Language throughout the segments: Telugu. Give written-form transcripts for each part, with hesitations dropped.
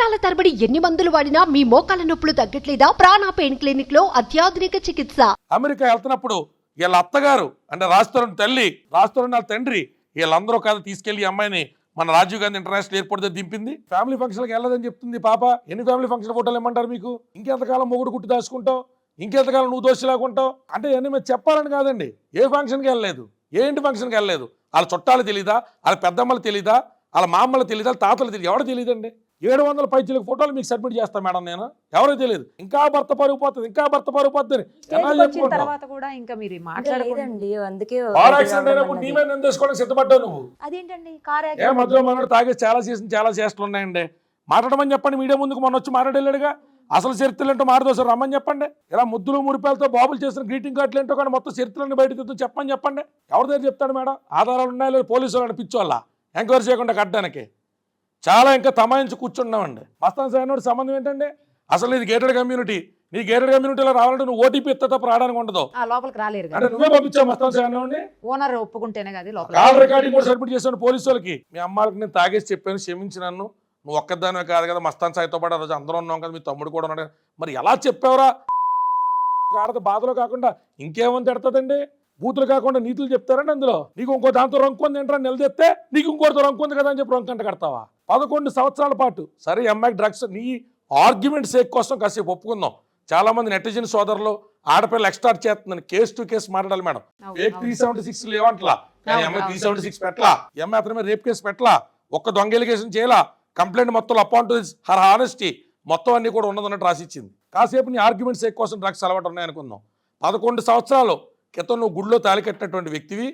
సంవత్సరాల తరబడి ఎన్ని మందులు వాడినా మీ మోకాల నొప్పులు తగ్గట్లేదా? ప్రాణ పెయిన్ క్లినిక్ లో అత్యాధునిక చికిత్స. అమెరికా వెళ్తున్నప్పుడు వీళ్ళ అత్తగారు అంటే రాజతరుణ్ తల్లి, రాజతరుణ్ వాళ్ళ తండ్రి వీళ్ళందరూ కాదు తీసుకెళ్లి ఈ అమ్మాయిని మన రాజీవ్ గాంధీ ఇంటర్నేషనల్ ఎయిర్పోర్ట్ దగ్గర దింపింది. ఫ్యామిలీ ఫంక్షన్కి వెళ్ళదని చెప్తుంది పాప. ఎన్ని ఫ్యామిలీ ఫంక్షన్ ఫోటోలు ఇమ్మంటారు మీకు? ఇంకెంతకాలం మొగుడు గుట్టు దాచుకుంటావు? ఇంకెంతకాలం నువ్వు దోషిలాగుంటావు? అంటే ఇవన్నీ మీరు చెప్పాలని కాదండి. ఏ ఫంక్షన్కి వెళ్ళలేదు, ఏంటి ఫంక్షన్కి వెళ్ళలేదు. వాళ్ళ చుట్టాలు తెలీదా, వాళ్ళ పెద్దమ్మలు తెలీదా, వాళ్ళ మామలు తెలీదా, తాతలు తెలియదు, ఎవరు తెలియదండి. 700 పైచీలకు ఫోటోలు మీకు సబ్మిట్ చేస్తాను మేడం నేను, ఎవరో తెలియదు. ఇంకా భర్త పరుగు పోతుంది, ఇంకా భర్త పరుగు పోతుంది. సిద్ధపడ్డావు నువ్వు. ఏ మధ్యలో మనోడు తాగేసి చాలా చేష్టలు ఉన్నాయండి. మాట్లాడమని చెప్పండి మీడియా ముందుకు. మొన్న వచ్చి మాట్లాడలేడుగా. అసలు చరిత్రలు ఏంటో మారదోసారు రమ్మని చెప్పండి. ఇలా ముద్దులు మురిపాలతో బాబులు చేసిన గ్రీటింగ్ కార్డులు ఏంటో కానీ మొత్తం చరిత్రలను బయట తెచ్చు చెప్పని చెప్పండి. ఎవరి దగ్గర చెప్తాడు మేడం? ఆధారాలు ఉన్నాయో లేదు పోలీసు వాళ్ళని పిచ్చోళ్ళ ఎంక్వైరీ చేయకుండా కట్టడానికి చాలా ఇంకా తమాయించి కూర్చున్నామండి. మస్తాన్ సార్ సంబంధం ఏంటండి? అసలు ఇది గేటెడ్ కమ్యూనిటీ. నీ గేటెడ్ కమ్యూనిటీలో రావాలంటే నువ్వు ఓటీపీ ఇస్తే తప్ప రావడానికి ఉండదు. లోపలికి రాలేరు అంటే నువ్వే పంపించావు మస్తాన్ సార్ ఓనర్ ఒప్పుకుంటేనే కదా. కాల్ రికార్డింగ్ కూడా సబ్మిట్ చేశాను పోలీసు వాళ్ళకి. మీ అమ్మాయికి నేను తాగేసి చెప్పాను, క్షమించి నన్ను. నువ్వు ఒక్కదానివే కాదు కదా, మస్తాన్ సాయితో పాటు ఆ రోజు అందరూ ఉన్నాం కదా, మీ తమ్ముడు కూడా ఉన్నాడు. మరి ఎలా చెప్పావురా? ఆడత బాధలో కాకుండా ఇంకేమని తిడతాదండి? బూతులు కాకుండా నీతులు చెప్తారండి అందులో. నీకు ఇంకో దాంతో రంకుంది ఏంటని నిలదెత్తే నీకు ఇంకోటితో రంకుంది కదా అని చెప్పి రంకంట కడతావా? 11 సంవత్సరాల పాటు. సరే అమ్మాయికి డ్రగ్స్ నీ ఆర్గ్యుమెంట్ సేక్ కోసం కాసేపు ఒప్పుకుందాం. చాలా మంది నెటిజన్ సోదరులు ఆడపిల్లలు ఎక్స్టార్ట్ చేస్తుందని కేసు టు కేసు మాట్లాడాలి మేడం. ఫేక్ 376 లేవంటలా, కానీ అమ్మాయి 376 పెట్టలా, ఈ అమ్మాయి అతని మీద రేప్ కేసు పెట్టలా, ఒక్క దొంగ ఎలిగేషన్ చేయలా, కంప్లైంట్ మొత్తం అపాన్ టు హర్ హానెస్టీ మొత్తం అన్ని కూడా ఉన్నదన్నట్టు రాసిచ్చింది. కాసేపు నీ ఆర్గ్యుమెంట్ సేక్ కోసం డ్రగ్స్ అలవాటు ఉన్నాయనుకుందాం. 11 సంవత్సరాలు క్రితం నువ్వు గుడిలో తాళి కట్టినటువంటి వ్యక్తివి,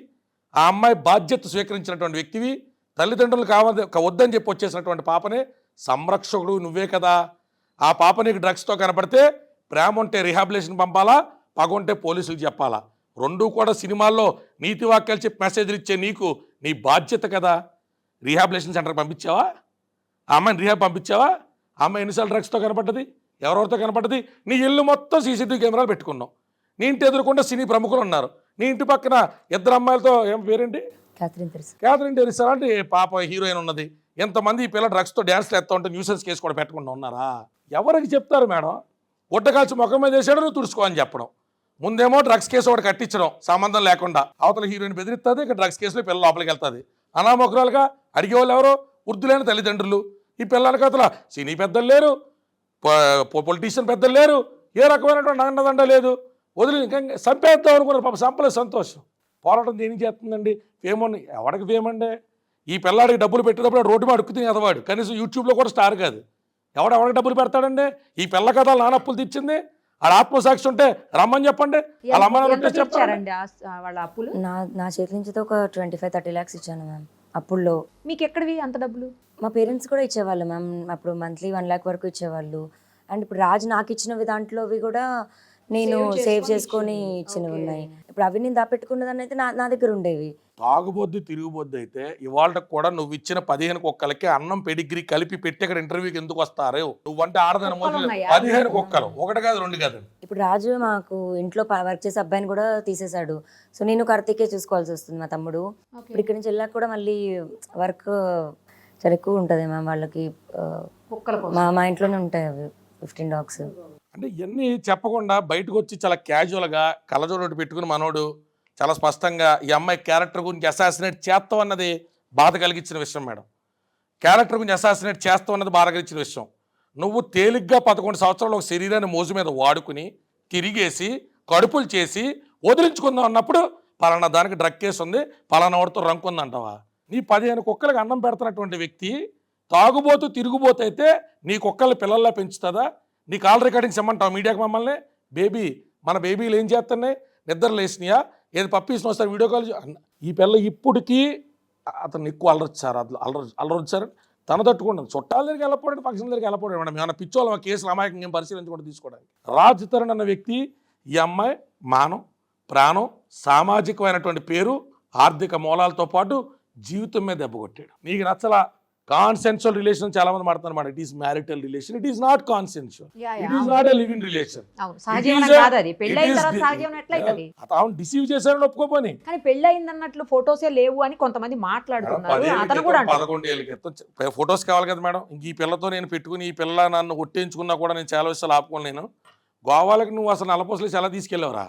ఆ అమ్మాయి బాధ్యత స్వీకరించినటువంటి వ్యక్తివి, తల్లిదండ్రులు వద్దని చెప్పి వచ్చేసినటువంటి పాపనే సంరక్షకుడు నువ్వే కదా. ఆ పాప నీకు డ్రగ్స్తో కనపడితే ప్రేమ ఉంటే రిహాబిలేషన్ పంపాలా, పగ ఉంటే పోలీసులకు చెప్పాలా. రెండూ కూడా సినిమాల్లో నీతి వాక్యాలు చెప్పి మెసేజ్లు ఇచ్చే నీకు నీ బాధ్యత కదా. రిహాబిలేషన్ సెంటర్కి పంపించావా? ఆ అమ్మాయిని రిహాబ్ పంపించావా? ఆ అమ్మాయి ఎన్నిసార్లు డ్రగ్స్తో కనపడ్డది, ఎవరెవరితో కనపడ్డది? నీ ఇల్లు మొత్తం సీసీటీవీ కెమెరాలు పెట్టుకున్నావు. నీ ఇంటి ఎదురుకుండా సినీ ప్రముఖులు ఉన్నారు. నీ ఇంటి పక్కన 2 అమ్మాయిలతో ఏం పేరేంటి, క్యాథరిన్ టెరిస్ అలాంటి పాప హీరోయిన్ ఉన్నది. ఎంతమంది ఈ పిల్ల డ్రగ్స్తో డ్యాన్స్లు ఎత్తా ఉంటే న్యూసెన్స్ కేసు కూడా పెట్టకుండా ఉన్నారా? ఎవరికి చెప్తారు మేడం? గుడ్డకాల్చి ముఖం మీద వేసాడు నువ్వు తుడుచుకో అని చెప్పడం. ముందేమో డ్రగ్స్ కేసు ఒకటి కట్టించడం సంబంధం లేకుండా, అవతల హీరోయిన్ బెదిరిస్తుంది, ఇక్కడ డ్రగ్స్ కేసులో పిల్ల లోపలికి వెళ్తుంది. అనామకురాలుగా అడిగేవాళ్ళు ఎవరో వృద్ధులైన తల్లిదండ్రులు. ఈ పిల్లలకి అతల సినీ పెద్దలు లేరు, పొలిటీషియన్ పెద్దలు లేరు, ఏ రకమైనటువంటి అండదండ లేదు. వదిలి ఇంకా చంపేద్దాం అనుకున్నారు. పాప చంపలేదు, సంతోషం. పోరాటం దేనికి చేస్తుందండి? ఫేమోని ఎవడికి ఫేమ్ అండి? ఈ పిల్లాడికి డబ్బులు పెట్టేటప్పుడు రోడ్డు మీద అడుక్కుతుంది ఎదవాడు, కనీసం యూట్యూబ్లో కూడా స్టార్ కాదు. ఎవడికి డబ్బులు పెడతాడండి? ఈ పిల్ల కథ నానప్పులు తెచ్చింది. ఆడ ఆత్మసాక్షి ఉంటే రమ్మని చెప్పండి. వాళ్ళ అమ్మ చెప్పారండి. నా చేతి నుంచి ఒక 25-30 lakhs ఇచ్చాను మ్యామ్ అప్పుల్లో. మీకు ఎక్కడివి అంత డబ్బులు? మా పేరెంట్స్ కూడా ఇచ్చేవాళ్ళు మ్యామ్. అప్పుడు మంత్లీ 1 lakh వరకు ఇచ్చేవాళ్ళు. అండ్ ఇప్పుడు రాజు నాకు ఇచ్చినవి దాంట్లోవి కూడా నేను సేవ్ చేసుకొని ఇచ్చినవి ఉన్నాయి. ఇప్పుడు అవి నేను దాపెట్టుకున్నదాన్ని అయితే నా దగ్గర ఉండేవి. తాగుబొద్దు తిరుగుబొద్దు అయితే ఇవాళ కూడా నువ్వు ఇచ్చిన 15 కుక్కలకి అన్నం పెడిగ్రీ కలిపి పెట్టి అక్కడ ఇంటర్వ్యూకి ఎందుకు వస్తారు? నువ్వంటే ఆడదాని 15 కుక్కలు, ఒకటి కాదు 2 కాదు. ఇప్పుడు రాజు మాకు ఇంట్లో వర్క్ చేసే అబ్బాయిని కూడా తీసేశాడు. సో నేను కార్తీకే చూసుకోవాల్సి వస్తుంది, మా తమ్ముడు. ఇప్పుడు ఇక్కడి నుంచి వెళ్ళాక కూడా మళ్ళీ వర్క్ చాలా ఎక్కువ ఉంటుంది మ్యామ్ వాళ్ళకి. మా ఇంట్లోనే ఉంటాయి అవి 15 dogs. అంటే ఇవన్నీ చెప్పకుండా బయటకు వచ్చి చాలా క్యాజువల్గా కళ్ళజోడు పెట్టుకుని మనోడు చాలా స్పష్టంగా ఈ అమ్మాయి క్యారెక్టర్ గురించి అసాసినేట్ చేస్తాం అన్నది బాధ కలిగించిన విషయం మేడం. క్యారెక్టర్ గురించి అసాసినేట్ చేస్తాం అన్నది బాధ కలిగించిన విషయం. నువ్వు తేలిగ్గా 11 సంవత్సరాలు ఒక శరీరాన్ని మోజు మీద వాడుకుని తిరిగేసి కడుపులు చేసి వదిలించుకుందాం అన్నప్పుడు పలానా దానికి డ్రగ్ కేసు ఉంది, పలానా వాడితో రంకుందంటావా? నీ 15 కుక్కలకు అన్నం పెడుతున్నటువంటి వ్యక్తి తాగుబోతూ తిరుగుబోతు అయితే నీ కుక్కల్ని పిల్లల్లా పెంచుతుందా? నీ కాల్ రికార్డింగ్స్ ఇమ్మంటావు మీడియాకి మమ్మల్ని? బేబీ మన బేబీలు ఏం చేస్తున్నాయి? నిద్ర లేసినాయా? ఏది పప్పీస్ని వస్తారు వీడియో కాల్? ఈ పిల్ల ఇప్పటికీ అతను ఎక్కువ అల్లరొచ్చారు, అల్లరొచ్చారు. తన తట్టుకుంటుంది. చుట్టాల దగ్గరికి వెళ్ళకపోవడం, ఫంక్షన్ దగ్గరికి వెళ్ళకపోవడం మేడం. ఏమైనా పిచ్చోళ్ళ కేసులు అమాయకంగా పరిశీలించకుండా తీసుకోవడానికి. రాజ్ తరుణ్ అన్న వ్యక్తి ఈ అమ్మాయి మానం, ప్రాణం, సామాజికమైనటువంటి పేరు, ఆర్థిక మూలాలతో పాటు జీవితం మీద దెబ్బ కొట్టాడు. నీకు నచ్చలా కాన్సెన్షువల్ రిలేషన్ చాలా మంది మాట్లాడుతున్నారు అన్నమాట. It is marital relation, it is not consensual, Yeah, yeah, it is not a living relation. అవును, సహజీవనం కాదు అది. పెళ్ళైన తర్వాత సహజీవనం ఎట్లయితది? అవును, డిసీవ్ చేశారని ఒప్పుకోపోని. కానీ పెళ్ళయిందన్నట్లు ఫోటోసే లేవు అని కొంతమంది మాట్లాడుతున్నారు. అతను కూడా 11 ఏళ్ళ క్రితం ఫొటోస్ కావాలి కదా మేడం. ఇంక ఈ పిల్లతో నేను పెట్టుకుని ఈ పిల్ల నన్ను ఒట్టేయించుకున్నా కూడా నేను చాలా విషయాలు ఆపుకోను. నేను గోవాలకు నువ్వు అసలు నల్లపూసలేసి ఎలా తీసుకెళ్ళావురా?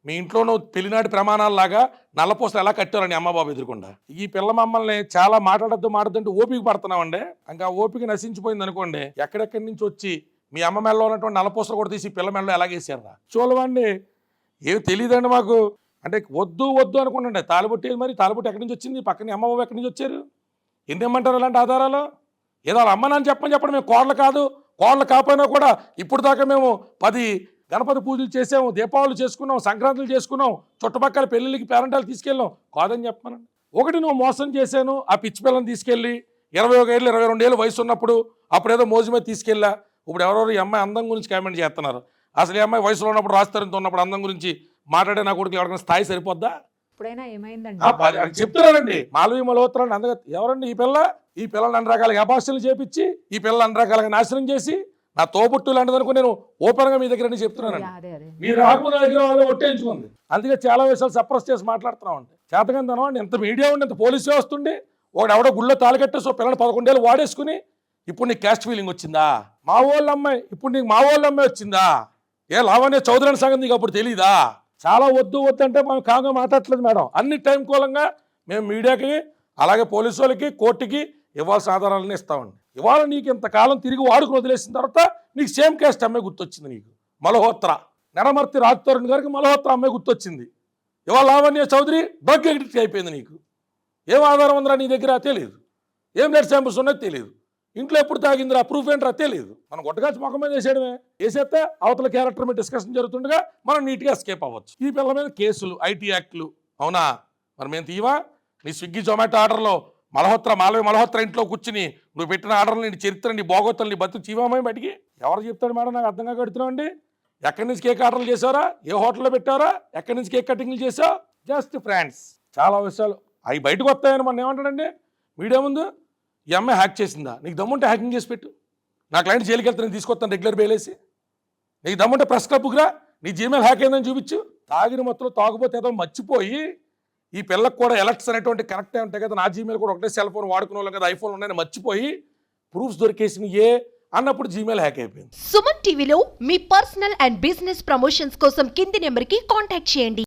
మీ ఇంట్లో నువ్వు పెళ్లినాటి ప్రమాణాలలాగా నల్లపూసలు ఎలా కట్టారని అమ్మ బాబు ఎదురుకుండా. ఈ పిల్ల మమ్మల్ని చాలా మాట్లాడద్దు ఓపిక పడుతున్నామండి. ఇంకా ఓపిక నశించిపోయింది అనుకోండి, ఎక్కడెక్కడి నుంచి వచ్చి మీ అమ్మ మెడలో ఉన్నటువంటి నల్లపూసలు కూడా తీసి పిల్ల మెడలో ఎలాగేసారా చూడవండి. ఏమి తెలియదండి మాకు. అంటే వద్దు వద్దు అనుకుంటుండే తాలిబొట్టి. మరి తాలిబొట్టి ఎక్కడి నుంచి వచ్చింది? పక్కన అమ్మ బాబు ఎక్కడి నుంచి వచ్చారు? ఎన్ని ఇమ్మంటారు అలాంటి ఆధారాలు? ఏదో వాళ్ళ అమ్మ నాన్న చెప్పండి మేము కోడలు కాదు, కోడలు కాకపోయినా కూడా ఇప్పుడు దాకా మేము 10 గణపతి పూజలు చేసాము, దీపావళి చేసుకున్నాం, సంక్రాంతులు చేసుకున్నాం, చుట్టుపక్కల పెళ్ళిళ్ళకి పేరెంటాలు తీసుకెళ్ళాం. కాదని చెప్పమనండి. ఒకటి నువ్వు మోసం చేశాను, ఆ పిచ్చి పిల్లని తీసుకెళ్ళి 21 ఏళ్ళు 22 ఏళ్ళు వయసు ఉన్నప్పుడు అప్పుడేదో మోజు మీద తీసుకెళ్ళా. ఇప్పుడు ఎవరెవరు ఈ అమ్మాయి అందం గురించి కామెంట్ చేస్తున్నారు. అసలు ఈ అమ్మాయి వయసులో ఉన్నప్పుడు రాస్తారంతో ఉన్నప్పుడు అందం గురించి మాట్లాడే నా కొడుకు ఎవరికైనా స్థాయి సరిపోద్దా? ఇప్పుడైనా ఏమైందండి? చెప్తున్నారండి మాలవి మల్హోత్రాన్ని అందుగా. ఎవరండి ఈ పిల్లల్ని అన్ని రకాలుగా అపాస్టలు చేపించి ఈ పిల్లలు అన్ని రకాలుగా నాశనం చేసి నా తోబుట్టు లాంటిది అనుకో నేను ఓపెన్గా మీ దగ్గర చెప్తున్నానండి. మీరు రాకుండా దగ్గర వాళ్ళు ఒట్టేయించుకుంది. అందుకే చాలా విషయాలు సప్రెస్ చేసి మాట్లాడుతున్నాం అంటే చేతకందనం అండి. ఎంత మీడియా ఉండి ఎంత పోలీసు వ్యవస్థ ఉండి ఒకడు ఎవడో గుళ్ళో తాలికట్టేసి పిల్లలు 11 ఏళ్ళు వాడేసుకుని ఇప్పుడు నీకు క్యాస్ట్ ఫీలింగ్ వచ్చిందా? మా వాళ్ళ అమ్మాయి ఇప్పుడు నీకు మా వాళ్ళ అమ్మాయి వచ్చిందా? ఏ లావణ్య చౌదరి సంగతి నీకు అప్పుడు తెలీదా? చాలా వద్దు వద్దు అంటే మేము కాగా మాట్లాడట్లేదు మేడం. అన్ని టైం కూలంగా మేము మీడియాకి అలాగే పోలీసు వాళ్ళకి కోర్టుకి ఇవ్వాల్సిన ఆధారాలన్నీ ఇస్తామండి. ఇవాళ నీకు ఇంతకాలం తిరిగి వాడుకుని వదిలేసిన తర్వాత నీకు సేమ్ క్యాస్ట్ అమ్మాయి గుర్తొచ్చింది. నీకు మల్హోత్రా నెడమర్తి రాజ్ తరుణ్ గారికి మల్హోత్రా అమ్మాయి గుర్తొచ్చింది. ఇవాళ లావణ్య చౌదరి డ్రగ్ అడిక్ట్ అయిపోయింది. నీకు ఏం ఆధారం ఉందిరా నీ దగ్గర? తెలియదు. ఏం బ్లడ్ శాంపుల్స్ ఉన్నది తెలియదు. ఇంట్లో ఎప్పుడు తాగిందిరా? ప్రూఫ్ ఏంట్రా? తెలియదు. మనం గొట్టగాచి ముఖం మీద వేసేయడమే. వేసేస్తే అవతల క్యారెక్టర్ మీద డిస్కషన్ జరుగుతుండగా మనం నీట్గా ఎస్కేప్ అవ్వచ్చు. ఈ పిల్లల మీద కేసులు, ఐటీ యాక్ట్లు. అవునా? మరి మేము తీవా? నీ స్విగ్గీ జొమాటో ఆర్డర్లో మాలవి మల్హోత్రా ఇంట్లో కూర్చుని నువ్వు పెట్టిన ఆర్డర్లు నీ చరిత్ర నీ బోగొత్తలు నీ బతుకు చీవామని బయటికి ఎవరు చెప్తాడు మేడం? నాకు అర్థంగా కడుతున్నామండి. ఎక్కడి నుంచి కేక్ ఆర్డర్లు చేసావరా? ఏ హోటల్లో పెట్టావరా? ఎక్కడి నుంచి కేక్ కటింగ్లు చేసావు? Just friends. చాలా విషయాలు అవి బయటకు వస్తాయని మనం ఏమంటాడండి మీడియా ముందు. ఈ అమ్మాయి హ్యాక్ చేసిందా? నీకు దమ్ముంటే హ్యాకింగ్ చేసి పెట్టు. నా క్లయింట్ జైలుకి వెళ్తే నేను తీసుకొస్తాను రెగ్యులర్ బెయిలేసి. నీకు దమ్ముంటే ప్రెస్ క్లబ్కి రా, నీ జీమెయిల్ హ్యాక్ అయిందని చూపించు. తాగిన మొత్తంలో తాగుపోతే ఏదో మర్చిపోయి ఈ పిల్లలకు కూడా ఎలక్ట్స్ అనేటువంటి కరెక్టే ఉంటాయి కదా, నా జీమెయిల్ కూడా ఒకటే సెల్ ఫోన్ వాడుకునే వాళ్ళు కదా, ఐఫోన్ ఉన్నాయని మర్చిపోయి ప్రూఫ్స్ దొరికేసినయే అన్నప్పుడు జీమెయిల్ హ్యాక్ అయిపోయింది. సుమన్ టీవీలో మీ పర్సనల్ అండ్ బిజినెస్ ప్రమోషన్స్ కోసం కింది నెంబర్కి కాంటాక్ట్ చేయండి.